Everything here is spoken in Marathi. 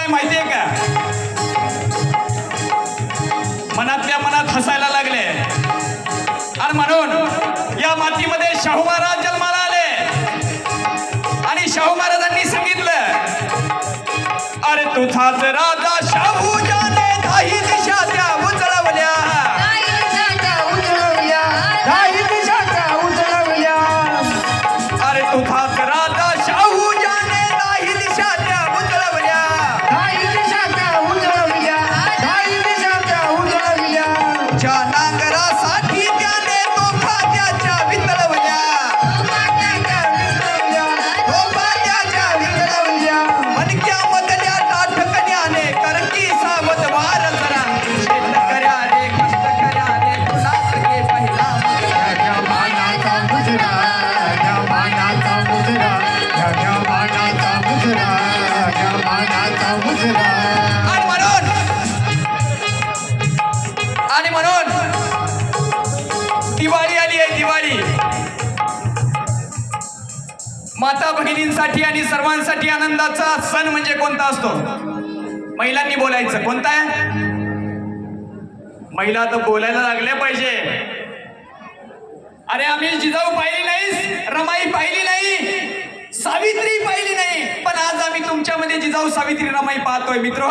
काय माहितीये का, मनातल्या मनात हसायला लागले आणि म्हणून या मातीमध्ये शाहू महाराज जन्माला आले आणि शाहू महाराजांनी सांगितलं, अरे तुझाच राजा शाहू जाने दाही दिशा त्या उजळवल्या, अरे तुझाच राजा शाहू जाने दाही दिशा त्या उजळवल्या, ज्या नांगरासाठी त्याने तोफा त्याच्या वितळवल्या, मनक्यामधल्या टाठकण्याने करकी सावध वार जरा, शेतकऱ्या रे कष्टकऱ्या रे तुला सगळे पहिला आणि म्हणून दिवाळी आली आहे. दिवाळी माता भगिनींसाठी आणि सर्वांसाठी आनंदाचा सण म्हणजे कोणता असतो? महिलांनी बोलायचं. कोणता आहे? महिला तर बोलायला लागल्या पाहिजे. अरे आम्ही जिजाऊ पाहिली नाही, रमाई पाहिली नाही, सावित्री पाहिली नाही, पण आज आम्ही तुमच्यामध्ये जिजाऊ सावित्री रमाई पाहतोय मित्र.